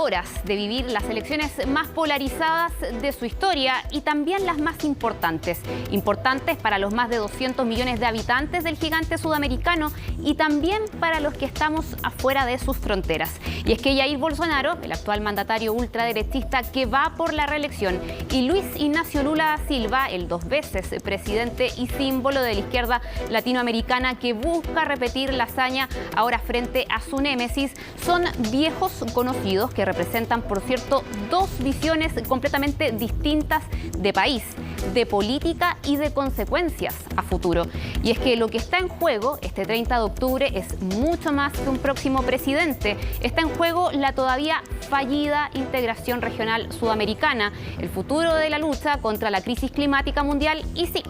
horas de vivir las elecciones más polarizadas de su historia y también las más importantes. Importantes para los más de 200 millones de habitantes del gigante sudamericano y también para los que estamos afuera de sus fronteras. Y es que Jair Bolsonaro, el actual mandatario ultraderechista que va por la reelección, y Luis Ignacio Lula da Silva, el 2 veces presidente y símbolo de la izquierda latinoamericana que busca repetir la hazaña ahora frente a su némesis, son viejos conocidos que representan, por cierto, dos visiones completamente distintas de país, de política y de consecuencias a futuro. Y es que lo que está en juego este 30 de octubre es mucho más que un próximo presidente. Está en juego la todavía fallida integración regional sudamericana, el futuro de la lucha contra la crisis climática mundial y sí,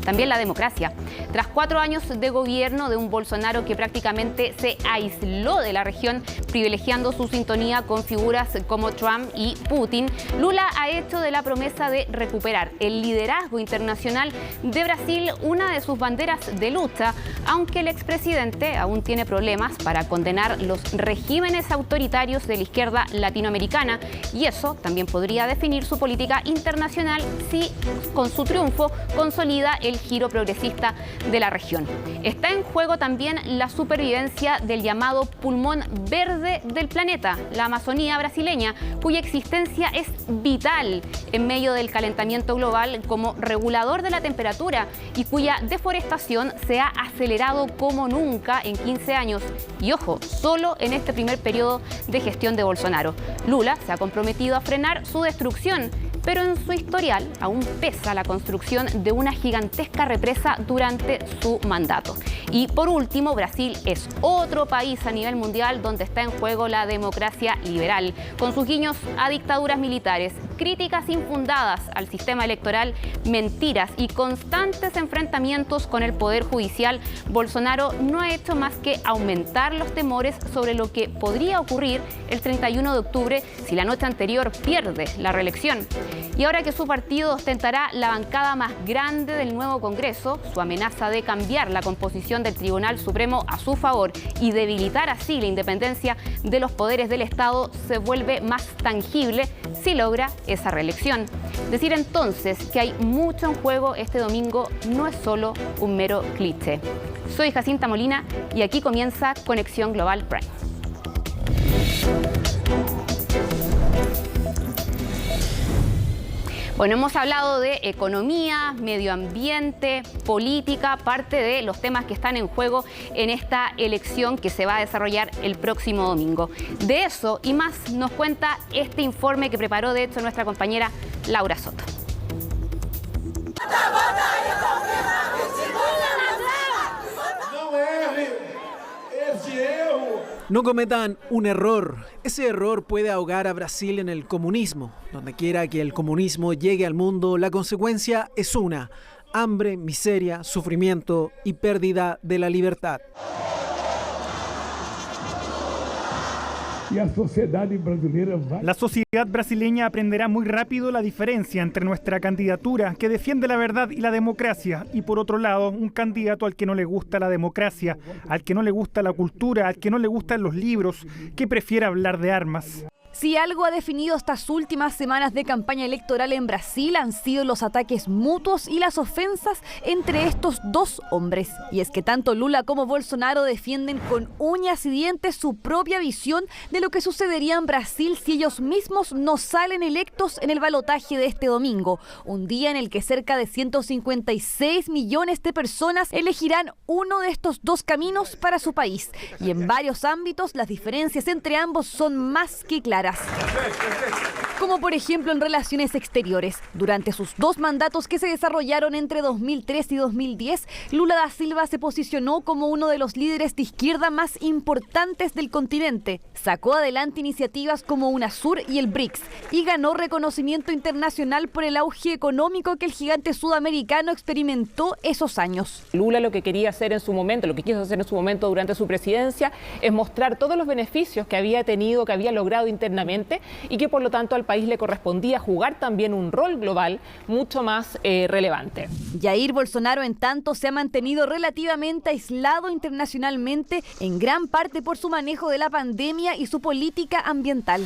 también la democracia. Tras 4 años de gobierno de un Bolsonaro que prácticamente se aisló de la región, privilegiando su sintonía con figuras como Trump y Putin, Lula ha hecho de la promesa de recuperar el liderazgo internacional de Brasil una de sus banderas de lucha, aunque el expresidente aún tiene problemas para condenar los regímenes autoritarios de la izquierda latinoamericana, y eso también podría definir su política internacional si con su triunfo consolida el giro progresista de la región. Está en juego también la supervivencia del llamado pulmón verde del planeta, la Amazonía brasileña, cuya existencia es vital en medio del calentamiento global como regulador de la temperatura y cuya deforestación se ha acelerado como nunca en 15 años. Y ojo, solo en este primer periodo de gestión de Bolsonaro. Lula se ha comprometido a frenar su destrucción, pero en su historial aún pesa la construcción de una gigantesca represa durante su mandato. Y por último, Brasil es otro país a nivel mundial donde está en juego la democracia liberal, con sus guiños a dictaduras militares, críticas infundadas al sistema electoral, mentiras y constantes enfrentamientos con el poder judicial. Bolsonaro no ha hecho más que aumentar los temores sobre lo que podría ocurrir el 31 de octubre si la noche anterior pierde la reelección. Y ahora que su partido ostentará la bancada más grande del nuevo Congreso, su amenaza de cambiar la composición del Tribunal Supremo a su favor y debilitar así la independencia de los poderes del Estado se vuelve más tangible si logra esa reelección. Decir entonces que hay mucho en juego este domingo no es solo un mero cliché. Soy Jacinta Molina y aquí comienza Conexión Global Prime. Bueno, hemos hablado de economía, medio ambiente, política, parte de los temas que están en juego en esta elección que se va a desarrollar el próximo domingo. De eso y más nos cuenta este informe que preparó, de hecho, nuestra compañera Laura Soto. No cometan un error. Ese error puede ahogar a Brasil en el comunismo. Donde quiera que el comunismo llegue al mundo, la consecuencia es una: hambre, miseria, sufrimiento y pérdida de la libertad. La sociedad brasileña aprenderá muy rápido la diferencia entre nuestra candidatura, que defiende la verdad y la democracia, y por otro lado, un candidato al que no le gusta la democracia, al que no le gusta la cultura, al que no le gustan los libros, que prefiere hablar de armas. Si algo ha definido estas últimas semanas de campaña electoral en Brasil han sido los ataques mutuos y las ofensas entre estos dos hombres. Y es que tanto Lula como Bolsonaro defienden con uñas y dientes su propia visión de lo que sucedería en Brasil si ellos mismos no salen electos en el balotaje de este domingo. Un día en el que cerca de 156 millones de personas elegirán uno de estos dos caminos para su país. Y en varios ámbitos las diferencias entre ambos son más que claras. Como por ejemplo en relaciones exteriores. Durante sus dos mandatos que se desarrollaron entre 2003 y 2010, Lula da Silva se posicionó como uno de los líderes de izquierda más importantes del continente. Sacó adelante iniciativas como UNASUR y el BRICS y ganó reconocimiento internacional por el auge económico que el gigante sudamericano experimentó esos años. Lula lo que quería hacer en su momento, lo que quiso hacer en su momento durante su presidencia, es mostrar todos los beneficios que había tenido, que había logrado internamente y que por lo tanto al país le correspondía jugar también un rol global mucho más relevante. Jair Bolsonaro, en tanto, se ha mantenido relativamente aislado internacionalmente, en gran parte por su manejo de la pandemia y su política ambiental.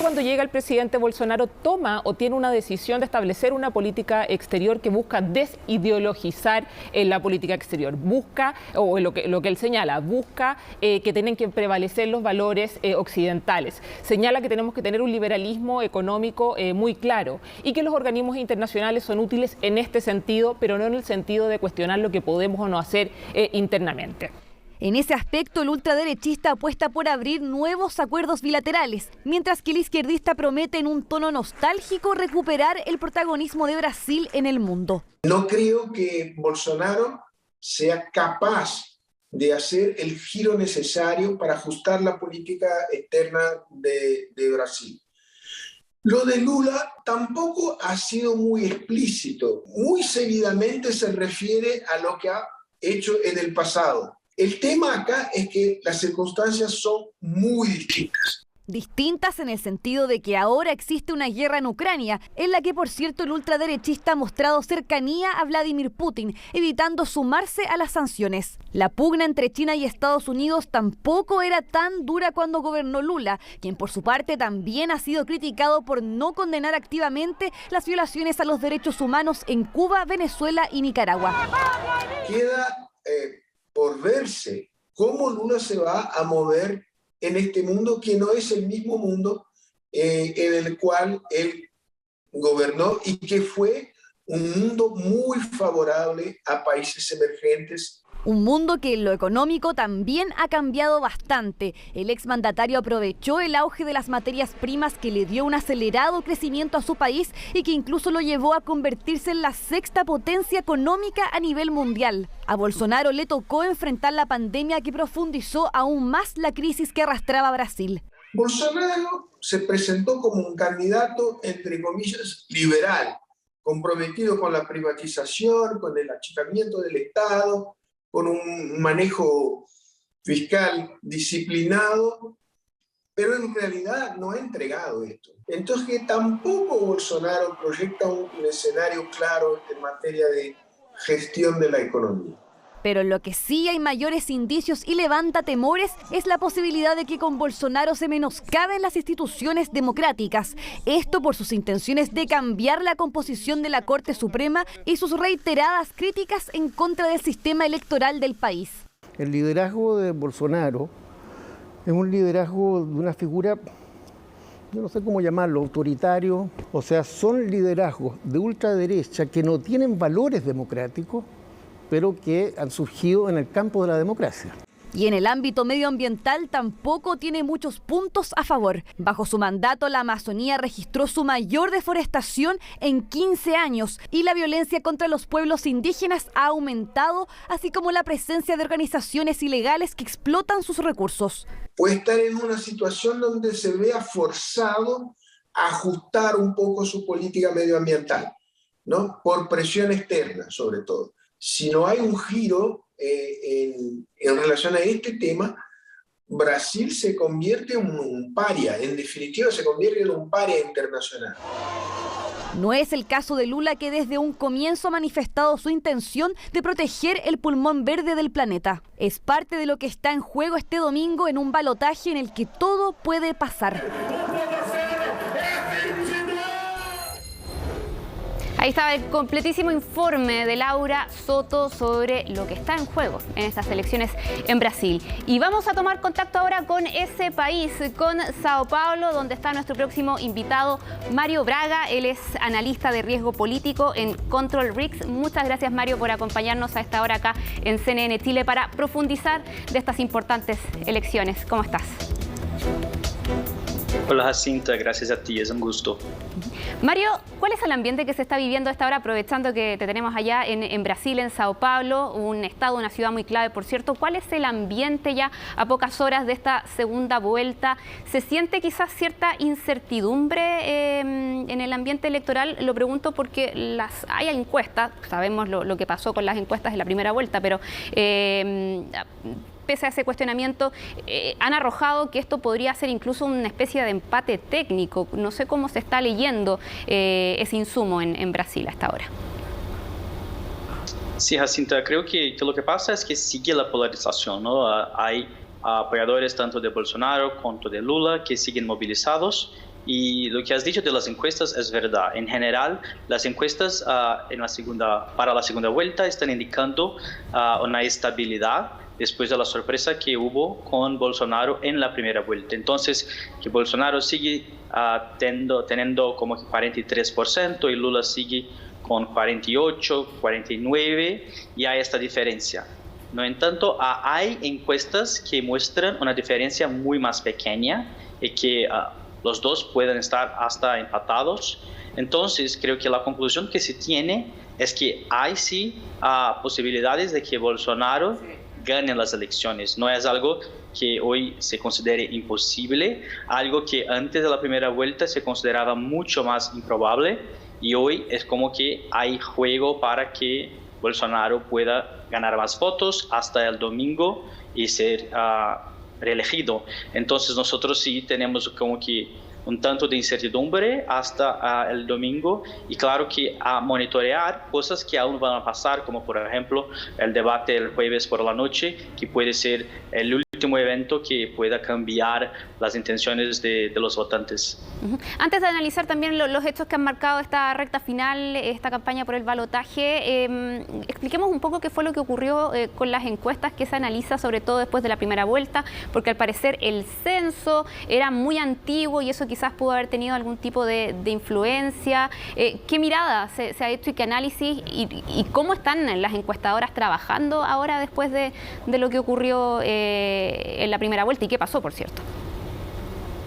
Cuando llega el presidente Bolsonaro, toma o tiene una decisión de establecer una política exterior que busca desideologizar la política exterior. Busca, o lo que él señala, busca que tienen que prevalecer los valores occidentales. Señala que tenemos que tener un liberalismo económico muy claro y que los organismos internacionales son útiles en este sentido, pero no en el sentido de cuestionar lo que podemos o no hacer internamente. En ese aspecto, el ultraderechista apuesta por abrir nuevos acuerdos bilaterales, mientras que el izquierdista promete en un tono nostálgico recuperar el protagonismo de Brasil en el mundo. No creo que Bolsonaro sea capaz de hacer el giro necesario para ajustar la política externa de Brasil. Lo de Lula tampoco ha sido muy explícito. Muy seguidamente se refiere a lo que ha hecho en el pasado. El tema acá es que las circunstancias son muy distintas. Distintas en el sentido de que ahora existe una guerra en Ucrania, en la que, por cierto, el ultraderechista ha mostrado cercanía a Vladimir Putin, evitando sumarse a las sanciones. La pugna entre China y Estados Unidos tampoco era tan dura cuando gobernó Lula, quien por su parte también ha sido criticado por no condenar activamente las violaciones a los derechos humanos en Cuba, Venezuela y Nicaragua. Queda por verse cómo Lula se va a mover en este mundo que no es el mismo mundo en el cual él gobernó y que fue un mundo muy favorable a países emergentes. Un mundo que en lo económico también ha cambiado bastante. El exmandatario aprovechó el auge de las materias primas que le dio un acelerado crecimiento a su país y que incluso lo llevó a convertirse en la sexta potencia económica a nivel mundial. A Bolsonaro le tocó enfrentar la pandemia que profundizó aún más la crisis que arrastraba a Brasil. Bolsonaro se presentó como un candidato, entre comillas, liberal, comprometido con la privatización, con el achicamiento del Estado, con un manejo fiscal disciplinado, pero en realidad no ha entregado esto. Entonces que tampoco Bolsonaro proyecta un escenario claro en materia de gestión de la economía. Pero lo que sí hay mayores indicios y levanta temores es la posibilidad de que con Bolsonaro se menoscaben las instituciones democráticas. Esto por sus intenciones de cambiar la composición de la Corte Suprema y sus reiteradas críticas en contra del sistema electoral del país. El liderazgo de Bolsonaro es un liderazgo de una figura, yo no sé cómo llamarlo, autoritario. O sea, son liderazgos de ultraderecha que no tienen valores democráticos, pero que han surgido en el campo de la democracia. Y en el ámbito medioambiental tampoco tiene muchos puntos a favor. Bajo su mandato, la Amazonía registró su mayor deforestación en 15 años y la violencia contra los pueblos indígenas ha aumentado, así como la presencia de organizaciones ilegales que explotan sus recursos. Puede estar en una situación donde se vea forzado a ajustar un poco su política medioambiental, ¿no? Por presión externa, sobre todo. Si no hay un giro en relación a este tema, Brasil se convierte en un paria, en definitiva se convierte en un paria internacional. No es el caso de Lula, que desde un comienzo ha manifestado su intención de proteger el pulmón verde del planeta. Es parte de lo que está en juego este domingo en un balotaje en el que todo puede pasar. Ahí estaba el completísimo informe de Laura Soto sobre lo que está en juego en estas elecciones en Brasil. Y vamos a tomar contacto ahora con ese país, con Sao Paulo, donde está nuestro próximo invitado, Mario Braga. Él es analista de riesgo político en Control Risks. Muchas gracias, Mario, por acompañarnos a esta hora acá en CNN Chile para profundizar de estas importantes elecciones. ¿Cómo estás? Hola Jacinta, gracias a ti, es un gusto. Mario, ¿cuál es el ambiente que se está viviendo a esta hora, aprovechando que te tenemos allá en Brasil, en Sao Paulo, un estado, una ciudad muy clave, por cierto? ¿Cuál es el ambiente ya a pocas horas de esta segunda vuelta? ¿Se siente quizás cierta incertidumbre en el ambiente electoral? Lo pregunto porque hay encuestas, sabemos lo que pasó con las encuestas en la primera vuelta, pero pese a ese cuestionamiento, han arrojado que esto podría ser incluso una especie de empate técnico. No sé cómo se está leyendo ese insumo en Brasil hasta ahora. Sí, Jacinta, creo que lo que pasa es que sigue la polarización, ¿no? Hay apoyadores tanto de Bolsonaro como de Lula que siguen movilizados Y lo que has dicho de las encuestas es verdad. En general, las encuestas para la segunda vuelta están indicando una estabilidad después de la sorpresa que hubo con Bolsonaro en la primera vuelta. Entonces, que Bolsonaro sigue teniendo como 43% y Lula sigue con 48, 49, y hay esta diferencia. No en tanto, hay encuestas que muestran una diferencia muy más pequeña y que los dos pueden estar hasta empatados. Entonces, creo que la conclusión que se tiene es que hay sí posibilidades de que Bolsonaro gane las elecciones. No es algo que hoy se considere imposible, algo que antes de la primera vuelta se consideraba mucho más improbable, y hoy es como que hay juego para que Bolsonaro pueda ganar más votos hasta el domingo y ser reelegido. Entonces nosotros sí tenemos como que un tanto de incertidumbre hasta el domingo, y claro que a monitorear cosas que aún van a pasar, como por ejemplo el debate el jueves por la noche, que puede ser el último evento que pueda cambiar las intenciones de los votantes. Antes de analizar también los hechos que han marcado esta recta final, esta campaña por el balotaje, expliquemos un poco qué fue lo que ocurrió con las encuestas que se analiza, sobre todo después de la primera vuelta, porque al parecer el censo era muy antiguo y eso quizás pudo haber tenido algún tipo de influencia. ¿Qué mirada se ha hecho y qué análisis y cómo están las encuestadoras trabajando ahora después de lo que ocurrió en la primera vuelta y qué pasó, por cierto?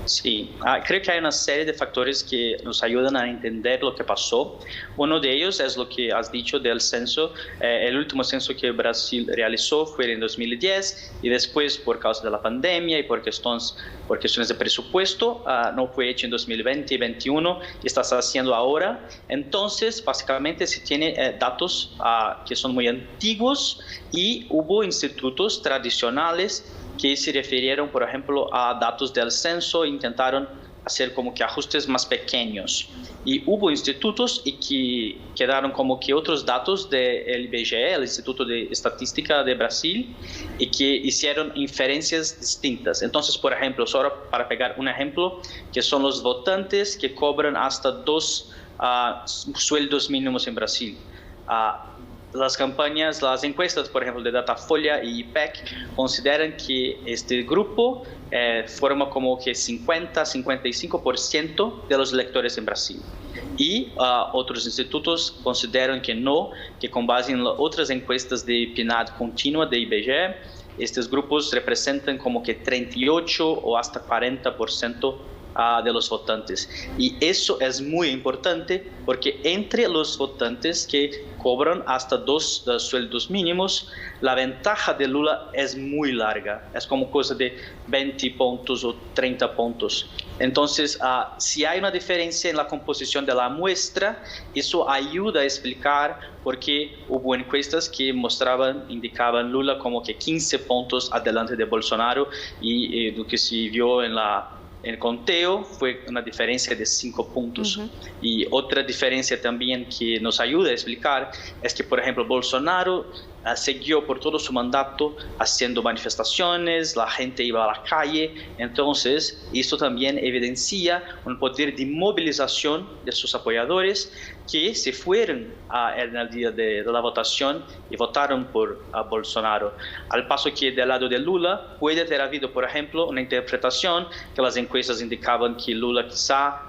Sí, creo que hay una serie de factores que nos ayudan a entender lo que pasó. Uno de ellos es lo que has dicho del censo. El último censo que Brasil realizó fue en 2010 y después, por causa de la pandemia y por cuestiones de presupuesto, no fue hecho en 2020 y 2021 y está haciendo ahora. Entonces, básicamente se tiene datos que son muy antiguos y hubo institutos tradicionales que se refirieron, por ejemplo, a datos del censo e intentaron hacer como que ajustes más pequeños. Y hubo institutos y que quedaron como que otros datos del IBGE, el Instituto de Estadística de Brasil, y que hicieron inferencias distintas. Entonces, por ejemplo, solo para pegar un ejemplo, que son los votantes que cobran hasta 2 sueldos mínimos en Brasil. Las encuestas, por ejemplo, de Datafolha y IPEC, consideran que este grupo forma como que 50-55% de los electores en Brasil. Y otros institutos consideran que no, que con base en otras encuestas de PNAD continua de IBGE, estos grupos representan como que 38 o hasta 40% de los votantes. Y eso es muy importante porque entre los votantes que cobran hasta 2 sueldos mínimos, la ventaja de Lula es muy larga, es como cosa de 20 puntos o 30 puntos. Entonces, si hay una diferencia en la composición de la muestra, eso ayuda a explicar por qué hubo encuestas que indicaban Lula como que 15 puntos adelante de Bolsonaro, y lo que se vio en el conteo fue una diferencia de 5 puntos. Y otra diferencia también que nos ayuda a explicar es que, por ejemplo, Bolsonaro siguió por todo su mandato haciendo manifestaciones, la gente iba a la calle. Entonces, esto también evidencia un poder de movilización de sus apoyadores que se fueron en el día de la votación y votaron por Bolsonaro. Al paso que del lado de Lula puede haber habido, por ejemplo, una interpretación que las encuestas indicaban que Lula quizá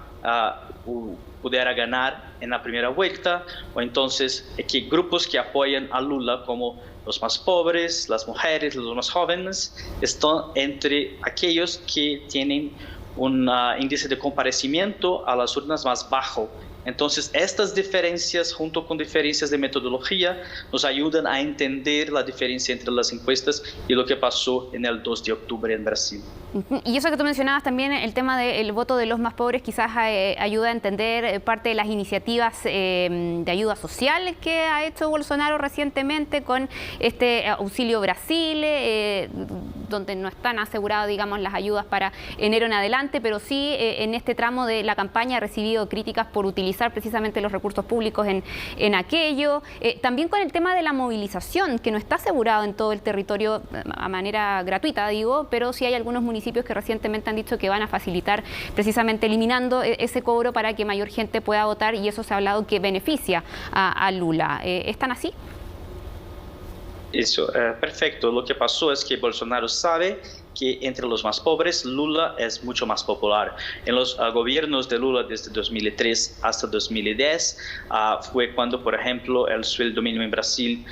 pudiera ganar en la primera vuelta, o entonces que grupos que apoyan a Lula, como los más pobres, las mujeres, los más jóvenes, están entre aquellos que tienen un índice de comparecimiento a las urnas más bajo. Entonces, estas diferencias, junto con diferencias de metodología, nos ayudan a entender la diferencia entre las encuestas y lo que pasó en el 2 de octubre en Brasil. Y eso que tú mencionabas también, el tema del voto de los más pobres, quizás ayuda a entender parte de las iniciativas de ayuda social que ha hecho Bolsonaro recientemente con este Auxilio Brasil, donde no están aseguradas, digamos, las ayudas para enero en adelante, pero sí en este tramo de la campaña ha recibido críticas por utilizar precisamente los recursos públicos en aquello. También con el tema de la movilización, que no está asegurado en todo el territorio a manera gratuita, digo, pero sí hay algunos municipios municipios que recientemente han dicho que van a facilitar precisamente eliminando ese cobro para que mayor gente pueda votar, y eso se ha hablado que beneficia a Lula. ¿Están así? Eso, perfecto. Lo que pasó es que Bolsonaro sabe que entre los más pobres Lula es mucho más popular. En los gobiernos de Lula desde 2003 hasta 2010 fue cuando, por ejemplo, el sueldo mínimo en Brasil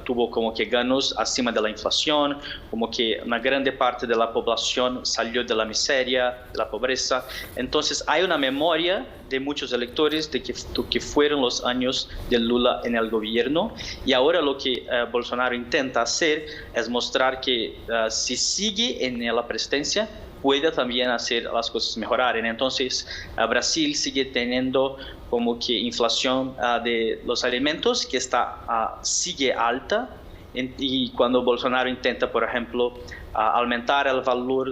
tuvo como que ganos acima de la inflación, como que una grande parte de la población salió de la miseria, de la pobreza. Entonces hay una memoria de muchos electores de que fueron los años de Lula en el gobierno, y ahora lo que Bolsonaro intenta hacer es mostrar que si sigue en la presidencia puede también hacer las cosas mejorar. Entonces Brasil sigue teniendo como que inflación de los alimentos que sigue alta, y cuando Bolsonaro intenta, por ejemplo, aumentar el valor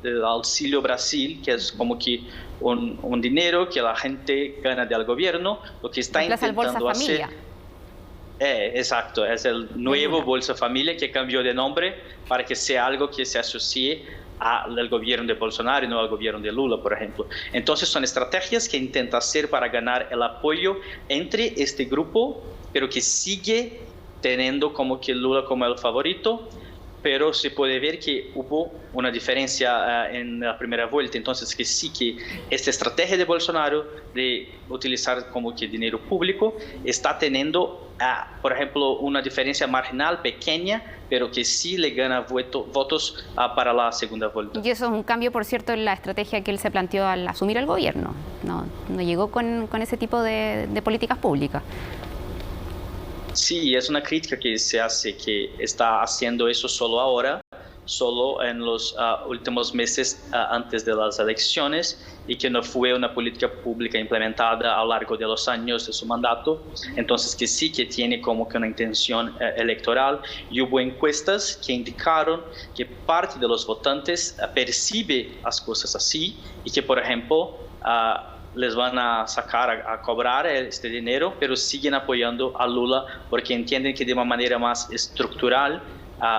del Auxílio Brasil, que es como que un dinero que la gente gana del gobierno, lo que está intentando hacer... exacto, es el nuevo Bolsa Familia que cambió de nombre para que sea algo que se asocie al gobierno de Bolsonaro y no al gobierno de Lula, por ejemplo. Entonces son estrategias que intenta hacer para ganar el apoyo entre este grupo, pero que sigue teniendo como que Lula como el favorito, pero se puede ver que hubo una diferencia en la primera vuelta. Entonces que sí que esta estrategia de Bolsonaro de utilizar como que dinero público está teniendo, por ejemplo, una diferencia marginal pequeña, pero que sí le gana votos para la segunda vuelta. Y eso es un cambio, por cierto, en la estrategia que él se planteó al asumir el gobierno. No llegó con ese tipo de políticas públicas. Sí, es una crítica que se hace, que está haciendo eso solo ahora, solo en los últimos meses antes de las elecciones, y que no fue una política pública implementada a lo largo de los años de su mandato. Entonces que sí que tiene como que una intención electoral, y hubo encuestas que indicaron que parte de los votantes percibe las cosas así, y que, por ejemplo, les van a sacar a cobrar este dinero, pero siguen apoyando a Lula porque entienden que de una manera más estructural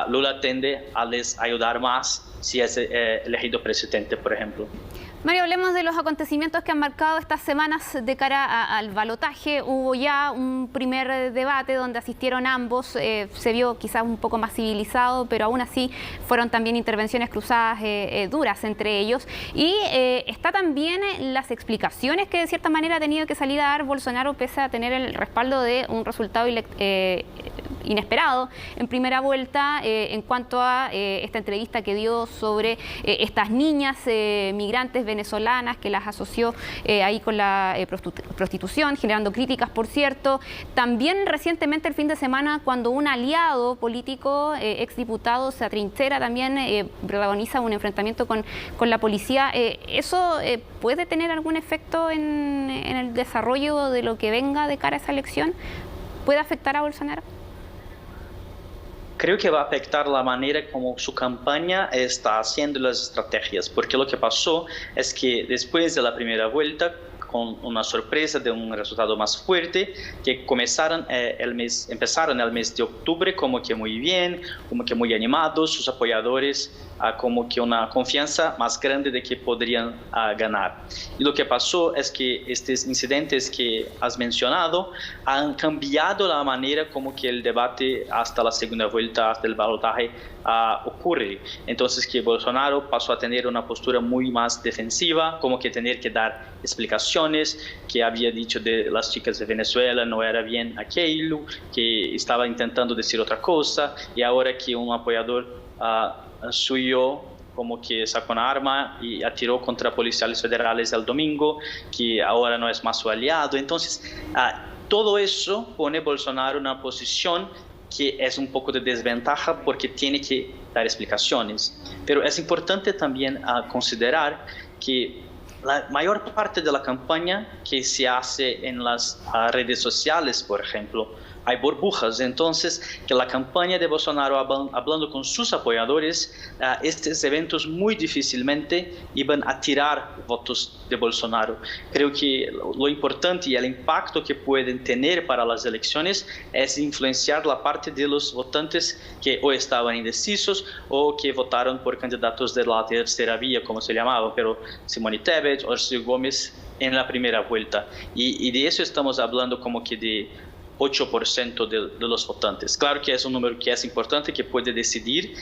Lula tiende a les ayudar más si es elegido presidente, por ejemplo. Mario, hablemos de los acontecimientos que han marcado estas semanas de cara al balotaje. Hubo ya un primer debate donde asistieron ambos, se vio quizás un poco más civilizado, pero aún así fueron también intervenciones cruzadas duras entre ellos. Y está también las explicaciones que de cierta manera ha tenido que salir a dar Bolsonaro, pese a tener el respaldo de un resultado inesperado en primera vuelta, en cuanto a esta entrevista que dio sobre estas niñas migrantes venezolanas, que las asoció ahí con la prostitución, generando críticas, por cierto. También recientemente, el fin de semana, cuando un aliado político, exdiputado, se atrinchera, también protagoniza un enfrentamiento con la policía. ¿Eso puede tener algún efecto en el desarrollo de lo que venga de cara a esa elección? ¿Puede afectar a Bolsonaro? Creo que va a afectar la manera como su campaña está haciendo las estrategias, porque lo que pasó es que después de la primera vuelta, con una sorpresa de un resultado más fuerte, que empezaron el mes de octubre como que muy bien, como que muy animados, sus apoyadores como que una confianza más grande de que podrían ganar. Y lo que pasó es que estos incidentes que has mencionado han cambiado la manera como que el debate hasta la segunda vuelta, hasta el balotaje, ocurre. Entonces que Bolsonaro pasó a tener una postura muy más defensiva, como que tener que dar explicaciones, que había dicho de las chicas de Venezuela no era bien aquello, que estaba intentando decir otra cosa, y ahora que un apoyador suyo como que sacó una arma y atiró contra policiales federales el domingo, que ahora no es más su aliado. Entonces, todo eso pone a Bolsonaro en una posición que es un poco de desventaja porque tiene que dar explicaciones. Pero es importante también considerar que la mayor parte de la campaña que se hace en las redes sociales, por ejemplo, hay burbujas. Entonces, que la campaña de Bolsonaro hablando con sus apoyadores, estos eventos muy difícilmente iban a tirar votos de Bolsonaro. Creo que lo importante y el impacto que pueden tener para las elecciones es influenciar la parte de los votantes que o estaban indecisos o que votaron por candidatos de la tercera vía, como se llamaba, pero Simone Tebet o Ciro Gómez en la primera vuelta. Y de eso estamos hablando como que de 8% de los votantes. Claro que es un número que es importante, que puede decidir,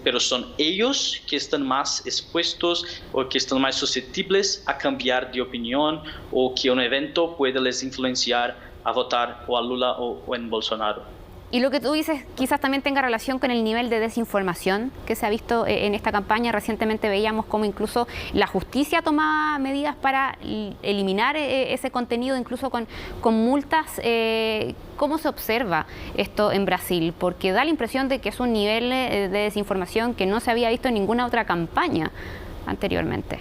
pero son ellos que están más expuestos o que están más susceptibles a cambiar de opinión o que un evento puede les influenciar a votar o a Lula o en Bolsonaro. Y lo que tú dices quizás también tenga relación con el nivel de desinformación que se ha visto en esta campaña. Recientemente veíamos cómo incluso la justicia tomaba medidas para eliminar ese contenido, incluso con multas. ¿Cómo se observa esto en Brasil? Porque da la impresión de que es un nivel de desinformación que no se había visto en ninguna otra campaña anteriormente.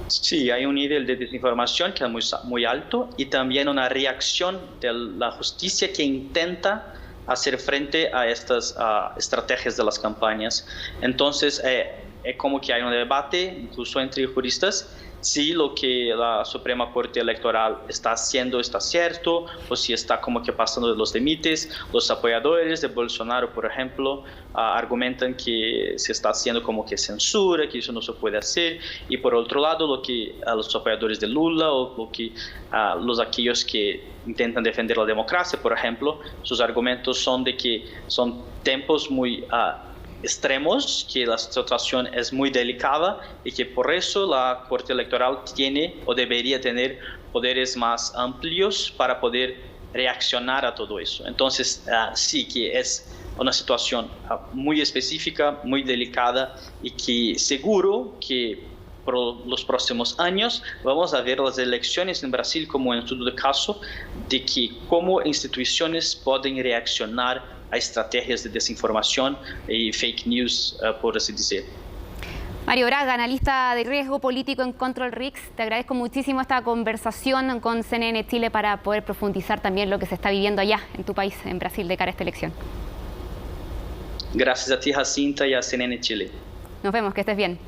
Sí, hay un nivel de desinformación que es muy alto y también una reacción de la justicia que intenta hacer frente a estas estrategias de las campañas. Entonces, es como que hay un debate, incluso entre juristas, si lo que la Suprema Corte Electoral está haciendo está cierto o si está como que pasando de los límites. Los apoyadores de Bolsonaro, por ejemplo, argumentan que se está haciendo como que censura, que eso no se puede hacer. Y por otro lado, lo que los apoyadores de Lula o lo que aquellos que intentan defender la democracia, por ejemplo, sus argumentos son de que son tiempos muy extremos, que la situación es muy delicada y que por eso la Corte Electoral tiene o debería tener poderes más amplios para poder reaccionar a todo eso. Entonces, sí que es una situación muy específica, muy delicada y que seguro que por los próximos años vamos a ver las elecciones en Brasil como un estudio de caso de que cómo instituciones pueden reaccionar a estrategias de desinformación y fake news, por así decir. Mario Braga, analista de riesgo político en Control Risks, te agradezco muchísimo esta conversación con CNN Chile para poder profundizar también lo que se está viviendo allá en tu país, en Brasil, de cara a esta elección. Gracias a ti, Jacinta, y a CNN Chile. Nos vemos, que estés bien.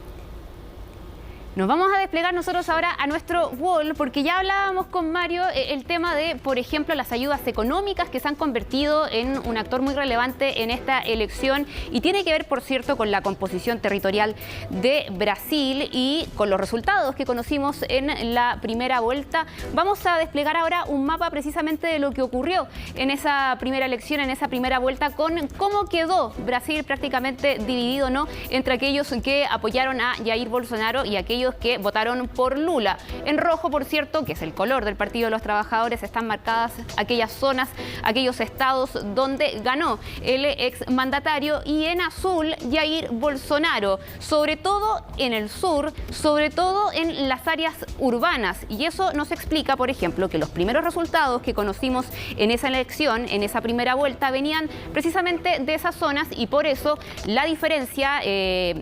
Nos vamos a desplegar nosotros ahora a nuestro wall, porque ya hablábamos con Mario el tema de, por ejemplo, las ayudas económicas que se han convertido en un actor muy relevante en esta elección y tiene que ver, por cierto, con la composición territorial de Brasil y con los resultados que conocimos en la primera vuelta. Vamos a desplegar ahora un mapa precisamente de lo que ocurrió en esa primera elección, en esa primera vuelta, con cómo quedó Brasil prácticamente dividido, ¿no?, entre aquellos que apoyaron a Jair Bolsonaro y aquellos que votaron por Lula. En rojo, por cierto, que es el color del Partido de los Trabajadores, están marcadas aquellas zonas, aquellos estados donde ganó el exmandatario, y en azul Jair Bolsonaro, sobre todo en el sur, sobre todo en las áreas urbanas. Y eso nos explica, por ejemplo, que los primeros resultados que conocimos en esa elección, en esa primera vuelta, venían precisamente de esas zonas y por eso la diferencia,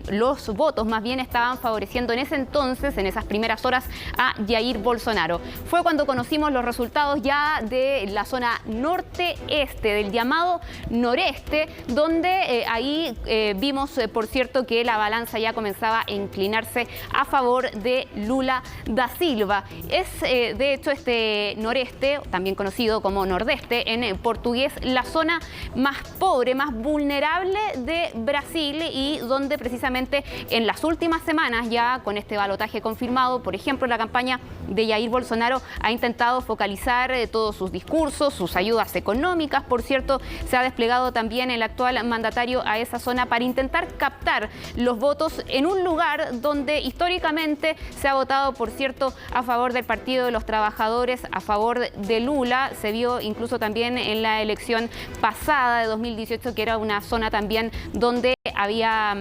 los votos más bien estaban favoreciendo en ese entonces, en esas primeras horas, a Jair Bolsonaro. Fue cuando conocimos los resultados ya de la zona norte-este, del llamado noreste, donde ahí vimos, por cierto, que la balanza ya comenzaba a inclinarse a favor de Lula da Silva. Es, de hecho, este noreste, también conocido como nordeste en portugués, la zona más pobre, más vulnerable de Brasil y donde precisamente en las últimas semanas, ya con este balotaje confirmado, por ejemplo, la campaña de Jair Bolsonaro ha intentado focalizar todos sus discursos, sus ayudas económicas. Por cierto, se ha desplegado también el actual mandatario a esa zona para intentar captar los votos en un lugar donde históricamente se ha votado, por cierto, a favor del Partido de los Trabajadores, a favor de Lula. Se vio incluso también en la elección pasada de 2018, que era una zona también donde había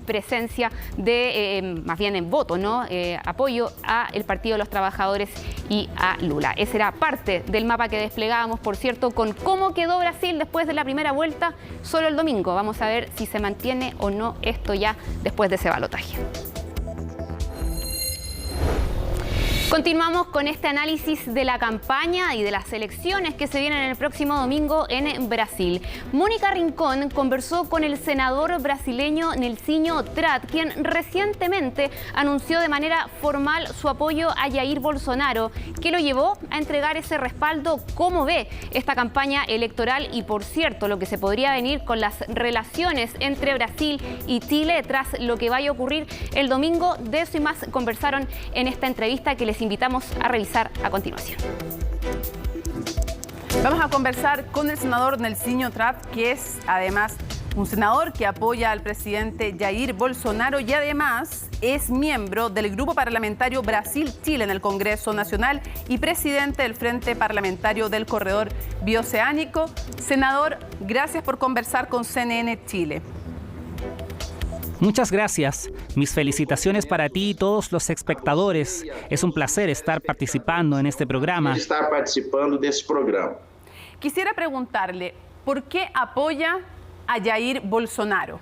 presencia de, más bien en voto, ¿no?, apoyo al Partido de los Trabajadores y a Lula. Ese era parte del mapa que desplegábamos, por cierto, con cómo quedó Brasil después de la primera vuelta solo el domingo. Vamos a ver si se mantiene o no esto ya después de ese balotaje. Continuamos con este análisis de la campaña y de las elecciones que se vienen el próximo domingo en Brasil. Mónica Rincón conversó con el senador brasileño Nelsinho Trat, quien recientemente anunció de manera formal su apoyo a Jair Bolsonaro, que lo llevó a entregar ese respaldo. ¿Cómo ve esta campaña electoral? Y por cierto, lo que se podría venir con las relaciones entre Brasil y Chile tras lo que vaya a ocurrir el domingo. De eso y más conversaron en esta entrevista que les invitamos a revisar a continuación. Vamos a conversar con el senador Nelsinho Trat, que es además un senador que apoya al presidente Jair Bolsonaro y además es miembro del Grupo Parlamentario Brasil-Chile en el Congreso Nacional y presidente del Frente Parlamentario del Corredor Bioceánico. Senador, gracias por conversar con CNN Chile. Muchas gracias. Mis felicitaciones para ti y todos los espectadores. Es un placer estar participando en este programa. Quisiera preguntarle, ¿por qué apoya a Jair Bolsonaro?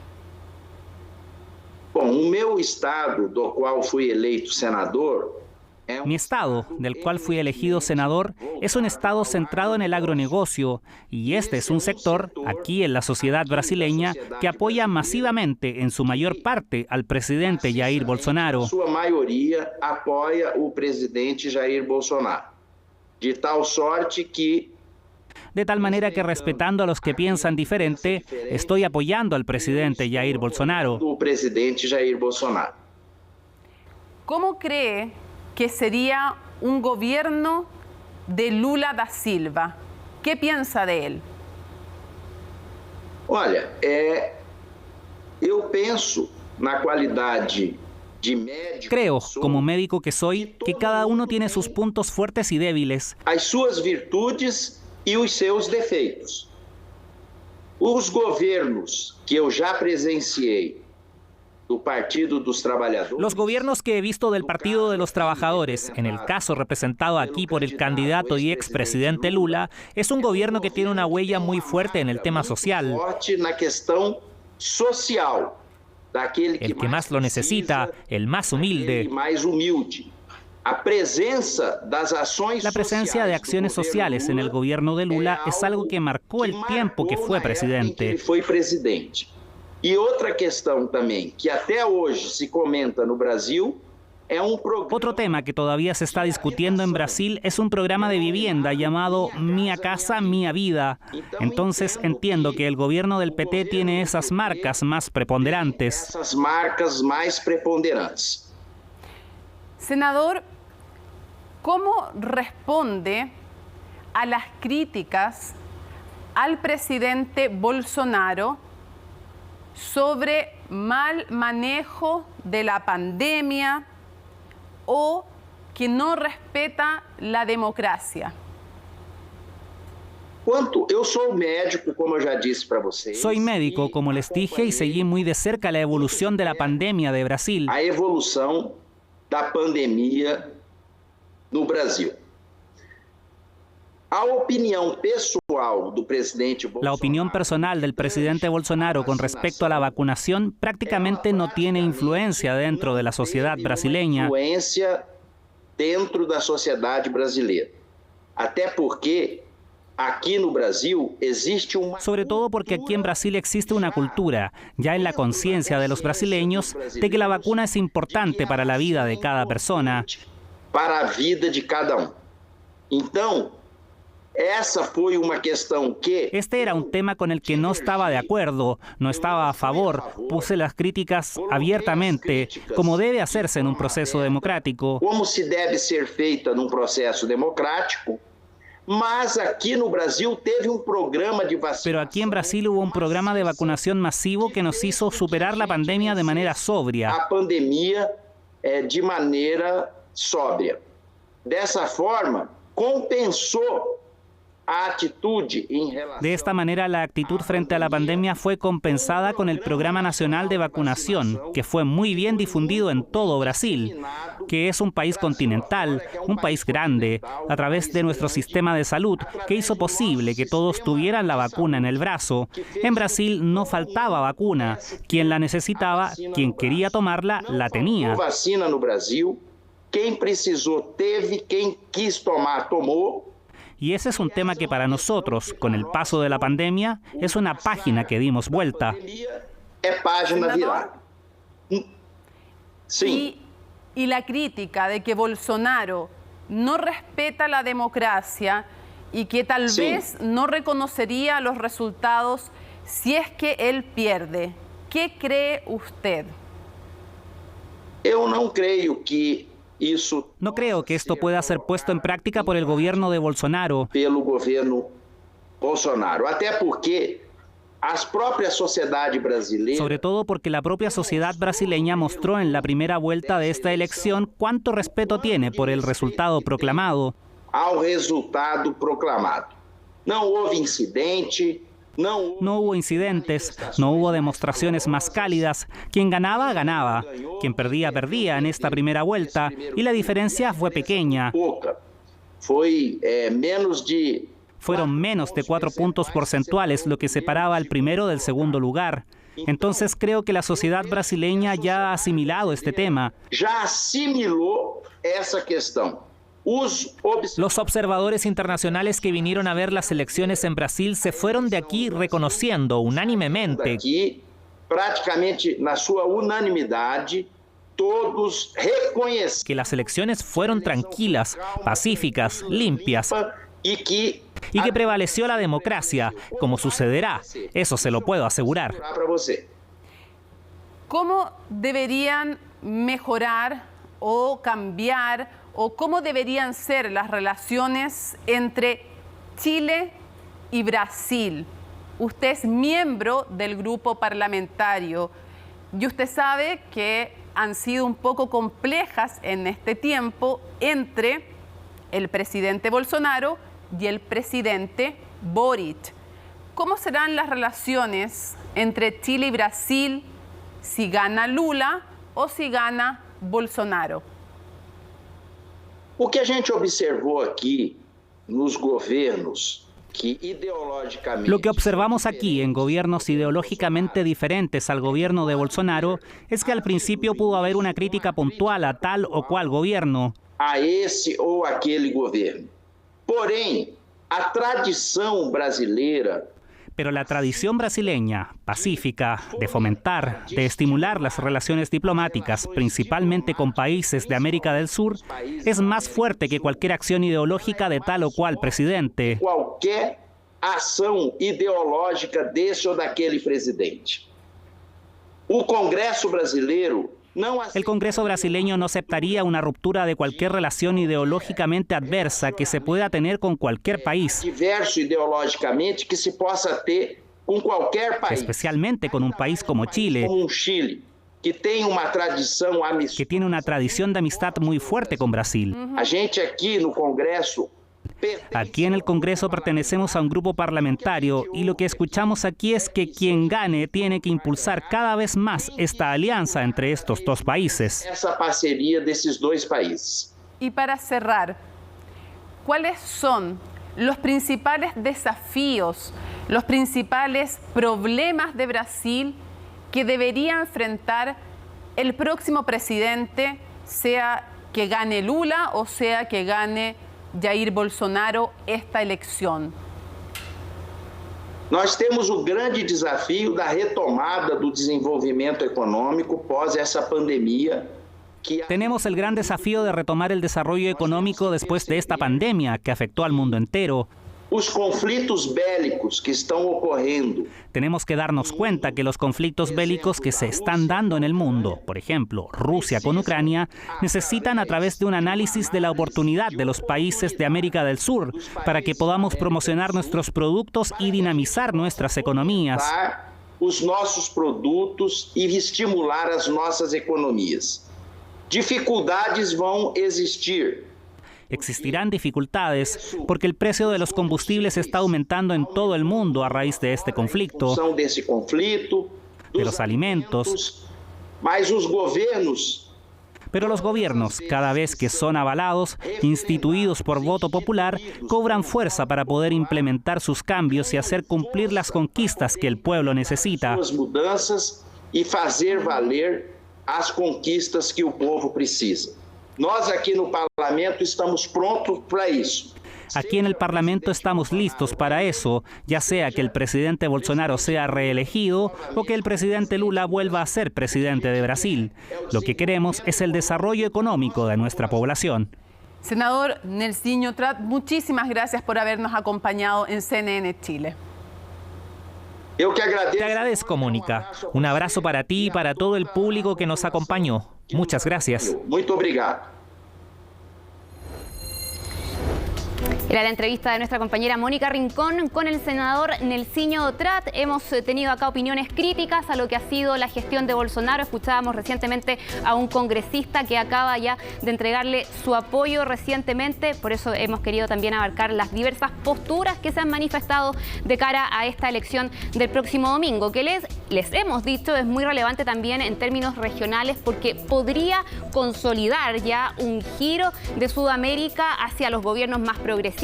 Mi estado, del cual fui elegido senador, es un estado centrado en el agronegocio y este es un sector, aquí en la sociedad brasileña, que apoya masivamente, en su mayor parte, al presidente Jair Bolsonaro. Su mayoría apoya al presidente Jair Bolsonaro, de tal sorte que de tal manera que, respetando a los que piensan diferente, estoy apoyando al presidente Jair Bolsonaro. ¿Cómo cree que sería un gobierno de Lula da Silva? ¿Qué piensa de él? Olha, eu penso na qualidade de médico. Creo, como médico que soy, que cada uno tiene sus puntos fuertes y débiles. As suas virtudes e os seus defeitos. Os governos que eu já presenciei do Partido dos Trabalhadores. Los gobiernos que he visto del Partido de los Trabajadores, en el caso representado aquí por el candidato y expresidente Lula, es un gobierno que tiene una huella muy fuerte en el tema social. El que más lo necesita, el más humilde. La presencia de acciones sociales en el gobierno de Lula es algo que marcó el tiempo que fue presidente. E outra questão também, que até hoje se comenta no Brasil, é programa. Otro tema que todavía se está discutiendo en Brasil es un programa de vivienda llamado Minha Casa, Minha Vida. Entonces entiendo que el gobierno del PT tiene esas marcas más preponderantes. Esas marcas más preponderantes. Senador, ¿cómo responde a las críticas al presidente Bolsonaro sobre mal manejo de la pandemia o que no respeta la democracia? Eu sou médico, como eu já disse para vocês. Soy médico, como les dije, y seguí muy de cerca la evolución de la pandemia de Brasil. A evolução da pandemia no Brasil. La opinión personal del presidente Bolsonaro con respecto a la vacunación prácticamente no tiene influencia dentro de la sociedad brasileña. Dentro da sociedade brasileira. Até porque aquí no Brasil existe Sobre todo porque aquí en Brasil existe una cultura, ya en la conciencia de los brasileños, de que la vacuna es importante para la vida de cada persona. Para a vida de cada Então, este era un tema con el que no estaba de acuerdo, no estaba a favor, puse las críticas abiertamente, como debe hacerse en un proceso democrático. Como se debe ser feita num processo democrático, mas aqui no Brasil teve programa de vacinação. Pero aquí en Brasil hubo un programa de vacunación masivo que nos hizo superar la pandemia de manera sobria. A pandemia de maneira sóbria. Dessa forma, compensou. De esta manera, la actitud frente a la pandemia fue compensada con el Programa Nacional de Vacunación, que fue muy bien difundido en todo Brasil, que es un país continental, un país grande, a través de nuestro sistema de salud, que hizo posible que todos tuvieran la vacuna en el brazo. En Brasil no faltaba vacuna. Quien la necesitaba, quien quería tomarla, la tenía. Vacina no Brasil, Quem precisou teve, quem quis tomar tomou. Y ese es un tema que para nosotros, con el paso de la pandemia, es una página que dimos vuelta. Es página virada. Sí. Y la crítica de que Bolsonaro no respeta la democracia y que tal vez no reconocería los resultados si es que él pierde. ¿Qué cree usted? Eu não creio que isso. No creo que esto pueda ser puesto en práctica por el gobierno de Bolsonaro. Pelo governo Bolsonaro, até porque as próprias sociedade brasileira. Sobre todo porque la propia sociedad brasileña mostró en la primera vuelta de esta elección cuánto respeto tiene por el resultado proclamado. Ao resultado proclamado. Não houve incidente. No hubo incidentes, no hubo demostraciones más cálidas. Quien ganaba, ganaba. Quien perdía, perdía en esta primera vuelta. Y la diferencia fue pequeña. Fueron menos de 4 puntos porcentuales lo que separaba al primero del segundo lugar. Entonces creo que la sociedad brasileña ya ha asimilado este tema. Ya asimiló esa cuestión. Los observadores internacionales que vinieron a ver las elecciones en Brasil se fueron de aquí reconociendo unánimemente aquí, prácticamente na sua unanimidade, todos reconhecen que las elecciones fueron tranquilas, pacíficas, limpias y que prevaleció la democracia, como sucederá. Eso se lo puedo asegurar. ¿Cómo deberían mejorar o cambiar o cómo deberían ser las relaciones entre Chile y Brasil? Usted es miembro del grupo parlamentario y usted sabe que han sido un poco complejas en este tiempo entre el presidente Bolsonaro y el presidente Boric. ¿Cómo serán las relaciones entre Chile y Brasil si gana Lula o si gana Bolsonaro? O que a gente observou aqui nos governos que ideológicamente. Lo que observamos aquí en gobiernos ideológicamente diferentes al gobierno de Bolsonaro es que al principio pudo haber una crítica puntual a tal o cual gobierno. A esse ou aquele governo. Porém, a tradição brasileira. Pero la tradición brasileña, pacífica, de fomentar, de estimular las relaciones diplomáticas, principalmente con países de América del Sur, es más fuerte que cualquier acción ideológica de tal o cual presidente. Cualquier ação ideológica desse ou daquele presidente. O Congresso brasileiro. El Congreso brasileño no aceptaría una ruptura de cualquier relación ideológicamente adversa que se pueda tener con cualquier país. Diverso ideológicamente que se possa ter com qualquer país. Especialmente con un país como Chile. Como Chile, que tem uma tradição amistosa. Que tiene una tradición de amistad muy fuerte con Brasil. A gente aqui no Congresso. Aquí en el Congreso pertenecemos a un grupo parlamentario y lo que escuchamos aquí es que quien gane tiene que impulsar cada vez más esta alianza entre estos dos países. Esa parceria desses dois países. Y para cerrar, ¿cuáles son los principales desafíos, los principales problemas de Brasil que debería enfrentar el próximo presidente, sea que gane Lula o sea que gane Jair Bolsonaro esta elección? Nós temos o grande desafio da retomada do desenvolvimento econômico pós essa pandemia. Tenemos el gran desafío de retomar el desarrollo económico después de esta pandemia que afectó al mundo entero. Os conflitos bélicos que están ocorrendo. Tenemos que darnos cuenta que los conflictos bélicos que se están dando en el mundo, por ejemplo, Rusia con Ucrania, necesitan a través de un análisis de la oportunidad de los países de América del Sur para que podamos promocionar nuestros productos y dinamizar nuestras economías. Os nossos produtos e estimular as nossas economias. Dificuldades vão existir. Existirán dificultades porque el precio de los combustibles está aumentando en todo el mundo a raíz de este conflicto, de los alimentos. Pero los gobiernos, cada vez que son avalados, instituidos por voto popular, cobran fuerza para poder implementar sus cambios y hacer cumplir las conquistas que el pueblo necesita. Y hacer valer as conquistas que o povo precisa. Nós aqui no parlamento estamos prontos para isso. Aquí en el Parlamento estamos listos para eso, ya sea que el presidente Bolsonaro sea reelegido o que el presidente Lula vuelva a ser presidente de Brasil. Lo que queremos es el desarrollo económico de nuestra población. Senador Nelsinho Trat, muchísimas gracias por habernos acompañado en CNN Chile. Te agradezco, Mónica. Un abrazo para ti y para todo el público que nos acompañó. Muchas gracias. Muito obrigado. Era la entrevista de nuestra compañera Mónica Rincón con el senador Nelsinho Trat. Hemos tenido acá opiniones críticas a lo que ha sido la gestión de Bolsonaro. Escuchábamos recientemente a un congresista que acaba ya de entregarle su apoyo recientemente. Por eso hemos querido también abarcar las diversas posturas que se han manifestado de cara a esta elección del próximo domingo, que les hemos dicho es muy relevante también en términos regionales porque podría consolidar ya un giro de Sudamérica hacia los gobiernos más progresistas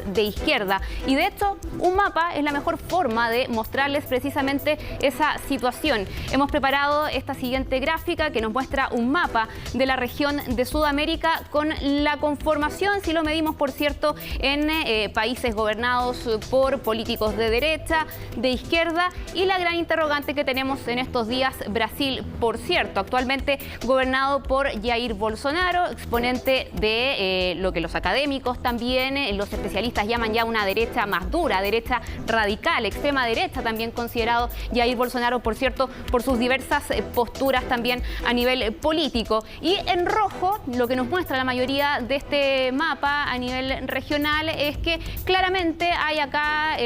de izquierda, y de hecho un mapa es la mejor forma de mostrarles precisamente esa situación. Hemos preparado esta siguiente gráfica que nos muestra un mapa de la región de Sudamérica con la conformación, si lo medimos por cierto, en países gobernados por políticos de derecha, de izquierda, y la gran interrogante que tenemos en estos días, Brasil, por cierto, actualmente gobernado por Jair Bolsonaro, exponente de lo que los académicos también, los especialistas llaman ya una derecha más dura, derecha radical, extrema derecha también considerado Jair Bolsonaro, por cierto, por sus diversas posturas también a nivel político. Y en rojo, lo que nos muestra la mayoría de este mapa a nivel regional es que claramente hay acá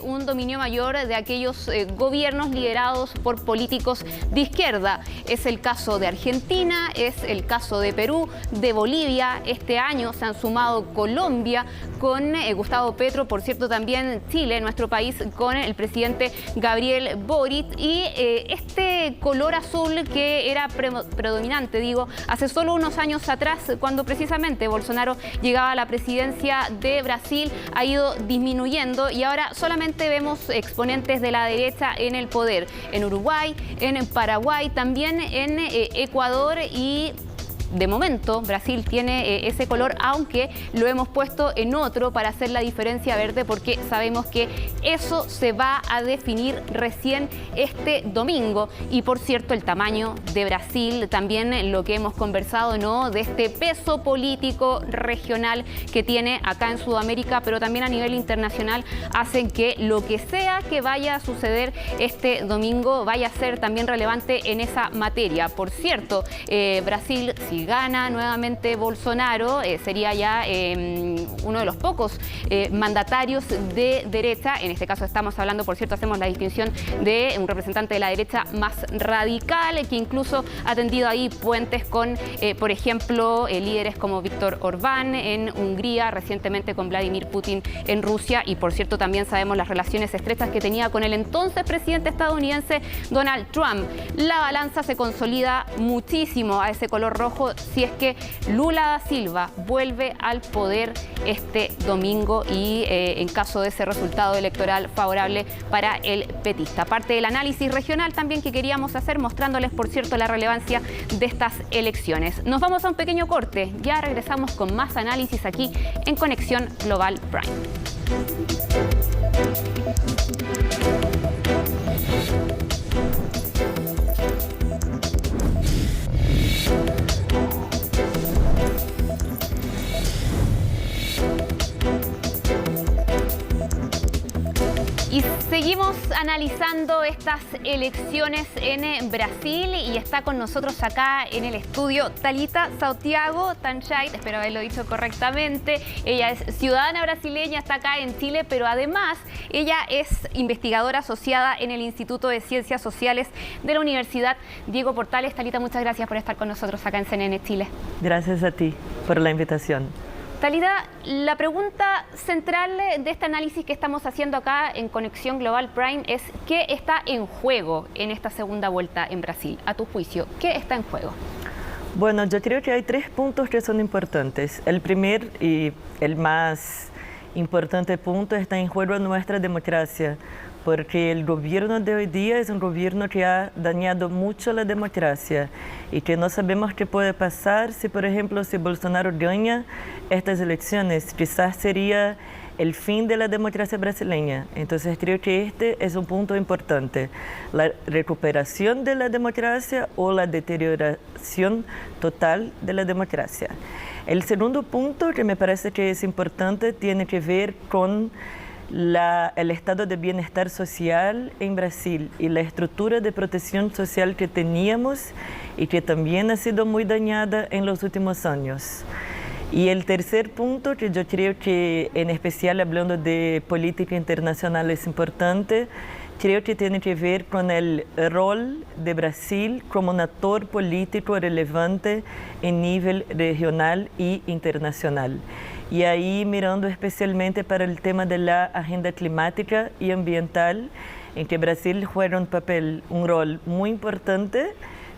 un dominio mayor de aquellos gobiernos liderados por políticos de izquierda. Es el caso de Argentina, es el caso de Perú, de Bolivia. Este año se han sumado Colombia con Gustavo Petro, por cierto también Chile, nuestro país, con el presidente Gabriel Boric, y este color azul que era predominante, digo, hace solo unos años atrás, cuando precisamente Bolsonaro llegaba a la presidencia de Brasil, ha ido disminuyendo y ahora solamente vemos exponentes de la derecha en el poder, en Uruguay, en Paraguay, también en Ecuador, y de momento Brasil tiene ese color, aunque lo hemos puesto en otro para hacer la diferencia verde, porque sabemos que eso se va a definir recién este domingo. Y por cierto, el tamaño de Brasil, también lo que hemos conversado, ¿no?, de este peso político regional que tiene acá en Sudamérica, pero también a nivel internacional, hacen que lo que sea que vaya a suceder este domingo vaya a ser también relevante en esa materia. Por cierto, Brasil, si gana nuevamente Bolsonaro, sería ya uno de los pocos mandatarios de derecha. En este caso estamos hablando, por cierto, hacemos la distinción de un representante de la derecha más radical, que incluso ha tendido ahí puentes con, por ejemplo, líderes como Víctor Orbán en Hungría, recientemente con Vladimir Putin en Rusia, y por cierto también sabemos las relaciones estrechas que tenía con el entonces presidente estadounidense Donald Trump. La balanza se consolida muchísimo a ese color rojo si es que Lula da Silva vuelve al poder este domingo y en caso de ese resultado electoral favorable para el petista. Parte del análisis regional también que queríamos hacer, mostrándoles, por cierto, la relevancia de estas elecciones. Nos vamos a un pequeño corte, ya regresamos con más análisis aquí en Conexión Global Prime. Y seguimos analizando estas elecciones en Brasil y está con nosotros acá en el estudio Thalita Santiago Tanchait, espero haberlo dicho correctamente. Ella es ciudadana brasileña, está acá en Chile, pero además ella es investigadora asociada en el Instituto de Ciencias Sociales de la Universidad Diego Portales. Thalita, muchas gracias por estar con nosotros acá en CNN Chile. Gracias a ti por la invitación. Thalita, la pregunta central de este análisis que estamos haciendo acá en Conexión Global Prime es ¿qué está en juego en esta segunda vuelta en Brasil? A tu juicio, ¿qué está en juego? Bueno, yo creo que hay 3 puntos que son importantes. El primer y el más importante punto está en juego nuestra democracia, porque el gobierno de hoy día es un gobierno que ha dañado mucho la democracia y que no sabemos qué puede pasar si, por ejemplo, si Bolsonaro gana estas elecciones, quizás sería el fin de la democracia brasileña. Entonces creo que este es un punto importante, la recuperación de la democracia o la deterioración total de la democracia. El segundo punto que me parece que es importante tiene que ver con el estado de bienestar social en Brasil y la estructura de protección social que teníamos y que también ha sido muy dañada en los últimos años. Y el tercer punto, que yo creo que en especial hablando de política internacional es importante, creo que tiene que ver con el rol de Brasil como un actor político relevante en nivel regional y internacional. Y ahí mirando especialmente para el tema de la agenda climática y ambiental, en que Brasil juega un rol muy importante,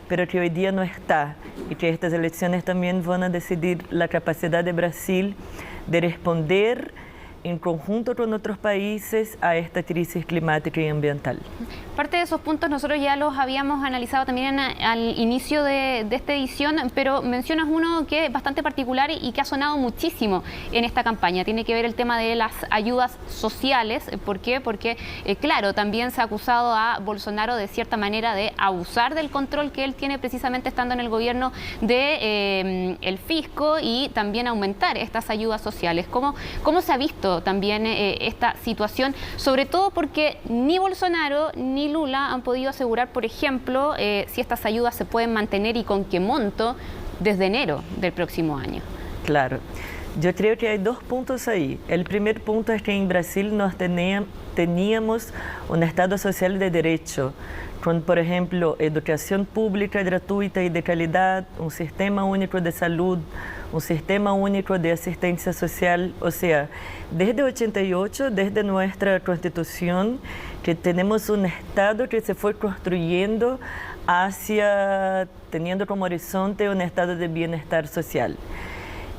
pero que hoy día no está, y que estas elecciones también van a decidir la capacidad de Brasil de responder en conjunto con otros países a esta crisis climática y ambiental. Parte de esos puntos nosotros ya los habíamos analizado también al inicio de esta edición, pero mencionas uno que es bastante particular y que ha sonado muchísimo en esta campaña. Tiene que ver el tema de las ayudas sociales. ¿Por qué? Porque, claro, también se ha acusado a Bolsonaro de cierta manera de abusar del control que él tiene precisamente estando en el gobierno de el fisco y también aumentar estas ayudas sociales. ¿Cómo se ha visto también esta situación? Sobre todo porque ni Bolsonaro ni Lula han podido asegurar, por ejemplo, si estas ayudas se pueden mantener y con qué monto desde enero del próximo año. Claro, yo creo que hay dos puntos ahí. El primer punto es que en Brasil teníamos un Estado social de derecho, con, por ejemplo, educación pública gratuita y de calidad, un sistema único de salud, un sistema único de asistencia social. O sea, desde 88, desde nuestra Constitución, que tenemos un Estado que se fue construyendo teniendo como horizonte un estado de bienestar social.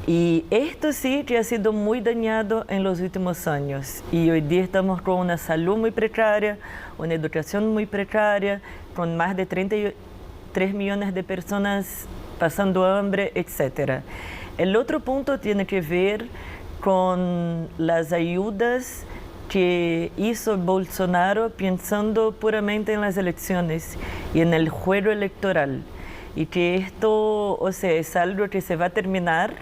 Y esto sí que ha sido muy dañado en los últimos años. Y hoy día estamos con una salud muy precaria, una educación muy precaria, con más de 33 millones de personas pasando hambre, etc. El otro punto tiene que ver con las ayudas que hizo Bolsonaro pensando puramente en las elecciones y en el juego electoral. Y que esto, o sea, es algo que se va a terminar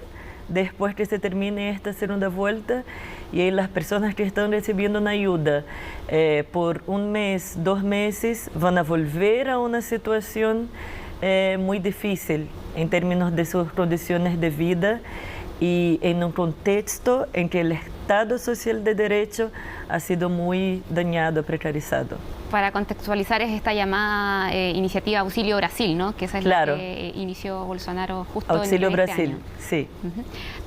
después que se termine esta segunda vuelta, y ahí las personas que están recibiendo una ayuda por un mes, 2 meses, van a volver a una situación muy difícil en términos de sus condiciones de vida y en un contexto en que el Estado social de derecho ha sido muy dañado, precarizado. Para contextualizar, es esta llamada iniciativa Auxilio Brasil, ¿no? Que esa es claro, la que inició Bolsonaro justo Auxilio en este Brasil, año. Sí.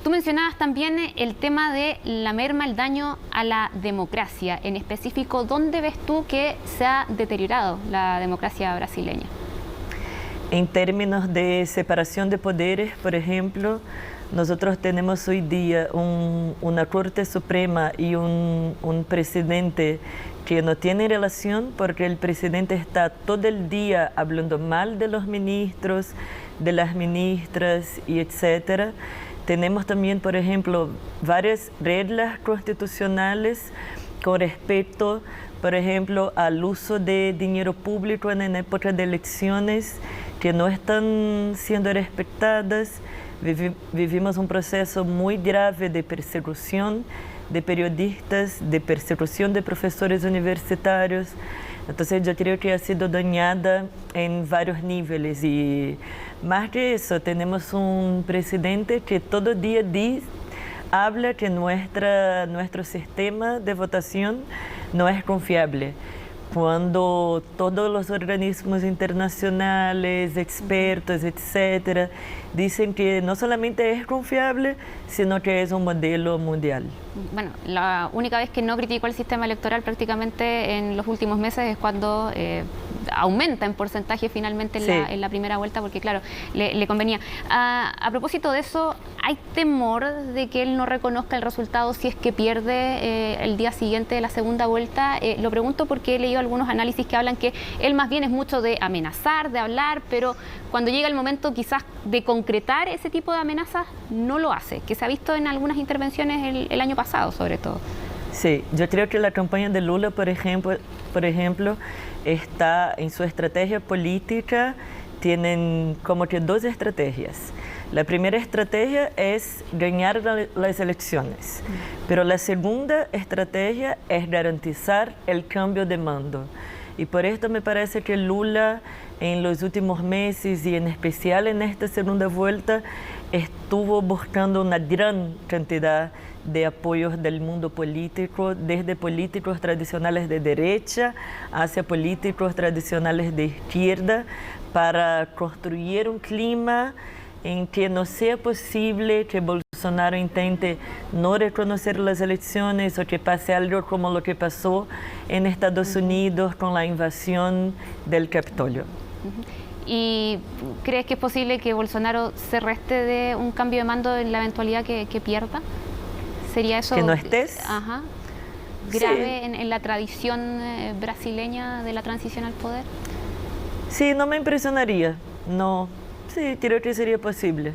Tú mencionabas también el tema de la merma, el daño a la democracia. En específico, ¿dónde ves tú que se ha deteriorado la democracia brasileña? En términos de separación de poderes, por ejemplo, nosotros tenemos hoy día una Corte Suprema y un presidente que no tiene relación, porque el presidente está todo el día hablando mal de los ministros, de las ministras y etcétera. Tenemos también, por ejemplo, varias reglas constitucionales con respecto, por ejemplo, al uso de dinero público en época de elecciones que no están siendo respetadas. Vivimos un proceso muy grave de persecución de periodistas, de persecución de profesores universitarios. Entonces yo creo que ha sido dañada en varios niveles, y más que eso, tenemos un presidente que todo día habla que nuestro sistema de votación no es confiable, cuando todos los organismos internacionales, expertos, etcétera, dicen que no solamente es confiable, sino que es un modelo mundial. Bueno, la única vez que no criticó el sistema electoral prácticamente en los últimos meses es cuando aumenta en porcentaje finalmente en la primera vuelta, porque claro, le convenía. A propósito de eso, ¿hay temor de que él no reconozca el resultado si es que pierde el día siguiente de la segunda vuelta? Lo pregunto porque he leído algunos análisis que hablan que él más bien es mucho de amenazar, de hablar, pero cuando llega el momento quizás de concretar ese tipo de amenazas, no lo hace, que se ha visto en algunas intervenciones el año pasado sobre todo. Sí, yo creo que la campaña de Lula, por ejemplo, está en su estrategia política, tienen como que dos estrategias. La primera estrategia es ganar las elecciones, pero la segunda estrategia es garantizar el cambio de mando. Y por esto me parece que Lula en los últimos meses y en especial en esta segunda vuelta estuvo buscando una gran cantidad de apoyos del mundo político, desde políticos tradicionales de derecha hacia políticos tradicionales de izquierda, para construir un clima en que no sea posible que Bolsonaro intente no reconocer las elecciones o que pase algo como lo que pasó en Estados Unidos con la invasión del Capitolio. ¿Y crees que es posible que Bolsonaro se reste de un cambio de mando en la eventualidad que pierda? ¿Sería eso? ¿Que no estés? Ajá. ¿Grave sí. en la tradición brasileña de la transición al poder? Sí, no me impresionaría. No, sí, creo que sería posible.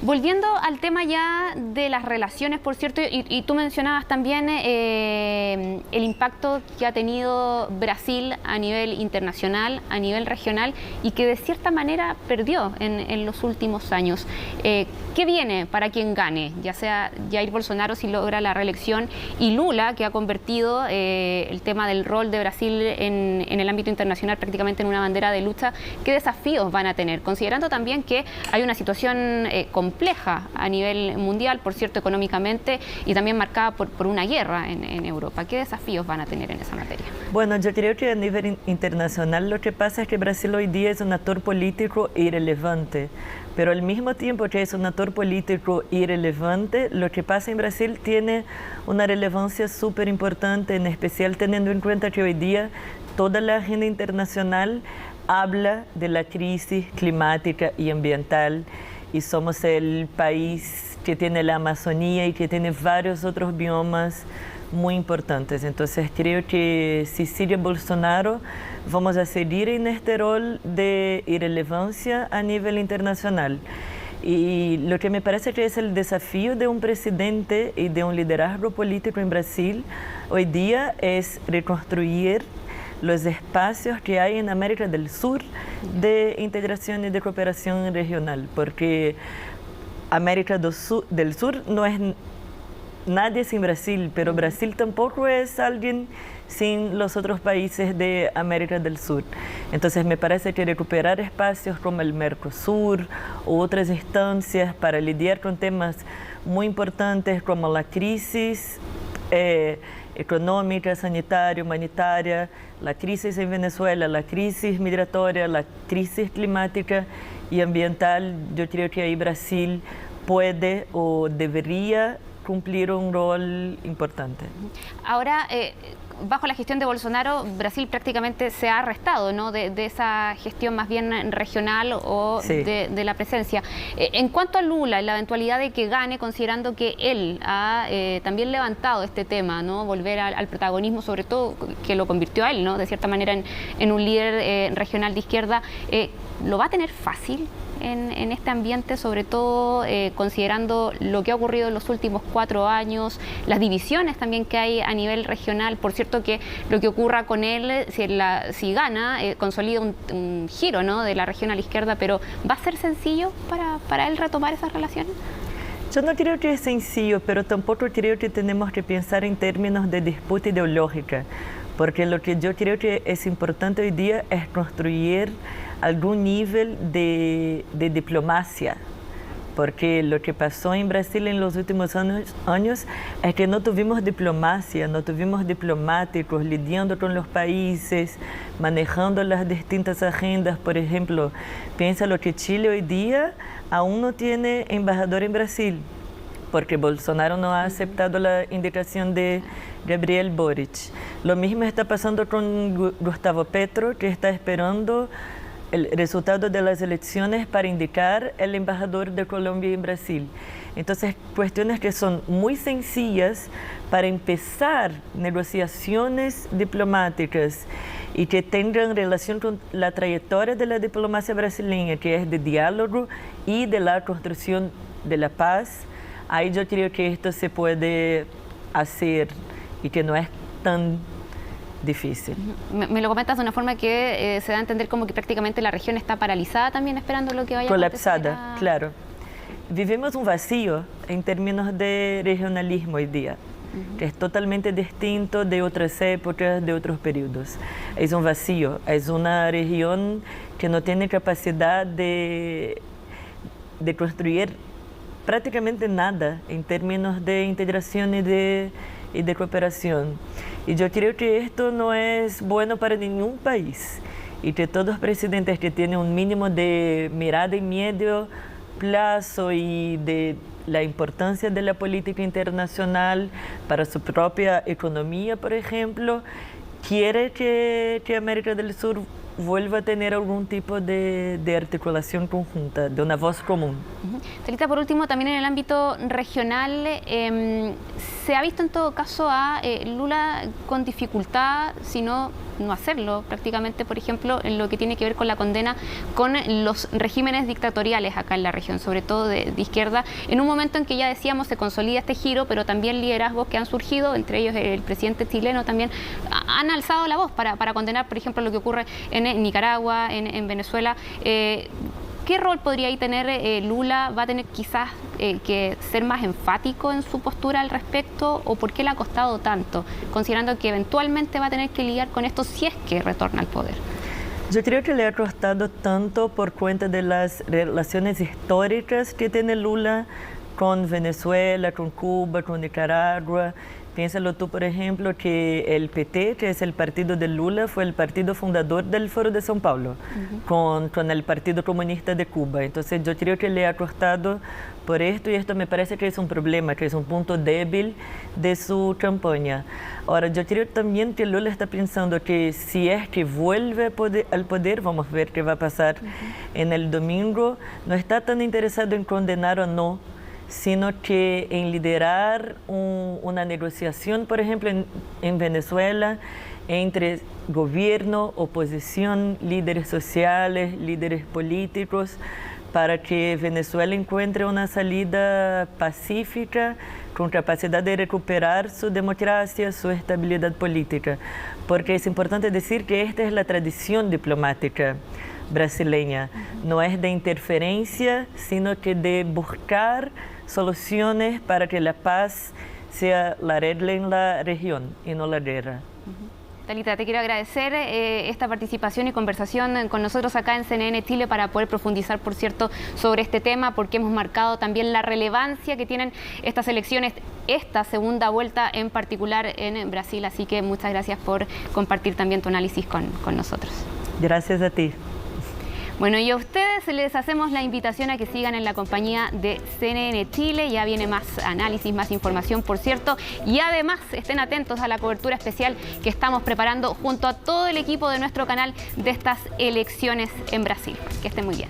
Volviendo al tema ya de las relaciones, por cierto, y tú mencionabas también el impacto que ha tenido Brasil a nivel internacional, a nivel regional, y que de cierta manera perdió en los últimos años. ¿Qué viene para quien gane? Ya sea Jair Bolsonaro si logra la reelección, y Lula, que ha convertido el tema del rol de Brasil en el ámbito internacional prácticamente en una bandera de lucha. ¿Qué desafíos van a tener? Considerando también que hay una situación compleja a nivel mundial, por cierto, económicamente, y también marcada por una guerra en Europa. ¿Qué desafíos van a tener en esa materia? Bueno, yo creo que a nivel internacional lo que pasa es que Brasil hoy día es un actor político irrelevante, pero al mismo tiempo que es un actor político irrelevante, lo que pasa en Brasil tiene una relevancia súper importante, en especial teniendo en cuenta que hoy día toda la agenda internacional habla de la crisis climática y ambiental, y somos el país que tiene la Amazonía y que tiene varios otros biomas muy importantes. Entonces creo que si sigue Bolsonaro, vamos a seguir en este rol de irrelevancia a nivel internacional. Y lo que me parece que es el desafío de un presidente y de un liderazgo político en Brasil hoy día es reconstruir los espacios que hay en América del Sur de integración y de cooperación regional, porque América del Sur no es nadie sin Brasil, pero Brasil tampoco es alguien sin los otros países de América del Sur. Entonces me parece que recuperar espacios como el Mercosur u otras instancias para lidiar con temas muy importantes como la crisis económica, sanitaria, humanitaria, la crisis en Venezuela, la crisis migratoria, la crisis climática y ambiental, yo creo que ahí Brasil puede o debería cumplir un rol importante. Ahora, bajo la gestión de Bolsonaro, Brasil prácticamente se ha restado, ¿no?, de esa gestión más bien regional o sí, de la presencia. En cuanto a Lula, en la eventualidad de que gane, considerando que él ha también levantado este tema, ¿no?, volver al protagonismo, sobre todo que lo convirtió a él, ¿no?, de cierta manera en un líder regional de izquierda, ¿lo va a tener fácil en este ambiente, sobre todo considerando lo que ha ocurrido en los últimos 4 años, las divisiones también que hay a nivel regional? Por cierto, que lo que ocurra con él, si gana, consolida un giro, ¿no?, de la región a la izquierda, pero ¿va a ser sencillo para él retomar esas relaciones? Yo no creo que es sencillo, pero tampoco creo que tenemos que pensar en términos de disputa ideológica, porque lo que yo creo que es importante hoy día es construir algún nivel de diplomacia, porque lo que pasó en Brasil en los últimos años es que no tuvimos diplomacia, no tuvimos diplomáticos lidiando con los países, manejando las distintas agendas. Por ejemplo, piensa lo que Chile hoy día aún no tiene embajador en Brasil, porque Bolsonaro no ha aceptado la invitación de Gabriel Boric. Lo mismo está pasando con Gustavo Petro, que está esperando el resultado de las elecciones para indicar el embajador de Colombia en Brasil. Entonces, cuestiones que son muy sencillas para empezar negociaciones diplomáticas y que tengan relación con la trayectoria de la diplomacia brasileña, que es de diálogo y de la construcción de la paz. Ahí yo creo que esto se puede hacer y que no es tan difícil. Me lo comentas de una forma que se da a entender como que prácticamente la región está paralizada también esperando lo que vaya colapsada, a acontecer. Claro. Vivimos un vacío en términos de regionalismo hoy día, que es totalmente distinto de otras épocas, de otros periodos. Es un vacío, es una región que no tiene capacidad de construir prácticamente nada en términos de integración y de cooperación. Y yo creo que esto no es bueno para ningún país y que todos los presidentes que tienen un mínimo de mirada en medio plazo y de la importancia de la política internacional para su propia economía, por ejemplo, quiere que América del Sur vuelva a tener algún tipo de articulación conjunta, de una voz común. Thalita, por último, también en el ámbito regional, se ha visto en todo caso a Lula con dificultad, si no hacerlo prácticamente, por ejemplo, en lo que tiene que ver con la condena con los regímenes dictatoriales acá en la región, sobre todo de izquierda, en un momento en que ya decíamos se consolida este giro, pero también liderazgos que han surgido, entre ellos el presidente chileno también, han alzado la voz para condenar, por ejemplo, lo que ocurre en Nicaragua, en Venezuela. ¿Qué rol podría ahí tener Lula? ¿Va a tener quizás que ser más enfático en su postura al respecto? ¿O por qué le ha costado tanto? Considerando que eventualmente va a tener que lidiar con esto si es que retorna al poder. Yo creo que le ha costado tanto por cuenta de las relaciones históricas que tiene Lula con Venezuela, con Cuba, con Nicaragua. Piénsalo tú, por ejemplo, que el PT, que es el partido de Lula, fue el partido fundador del Foro de São Paulo, con el Partido Comunista de Cuba. Entonces yo creo que le ha costado por esto, y esto me parece que es un problema, que es un punto débil de su campaña. Ahora, yo creo también que Lula está pensando que si es que vuelve al poder, vamos a ver qué va a pasar en el domingo, no está tan interesado en condenar o no, sino que en liderar una negociación, por ejemplo, en Venezuela, entre gobierno, oposición, líderes sociales, líderes políticos, para que Venezuela encuentre una salida pacífica, con capacidad de recuperar su democracia, su estabilidad política. Porque es importante decir que esta es la tradición diplomática brasileña. No es de interferencia, sino que de buscar soluciones para que la paz sea la regla en la región y no la guerra. Thalita, te quiero agradecer esta participación y conversación con nosotros acá en CNN Chile para poder profundizar, por cierto, sobre este tema, porque hemos marcado también la relevancia que tienen estas elecciones, esta segunda vuelta en particular en Brasil. Así que muchas gracias por compartir también tu análisis con nosotros. Gracias a ti. Bueno, y a ustedes les hacemos la invitación a que sigan en la compañía de CNN Chile. Ya viene más análisis, más información, por cierto. Y además estén atentos a la cobertura especial que estamos preparando junto a todo el equipo de nuestro canal de estas elecciones en Brasil. Que estén muy bien.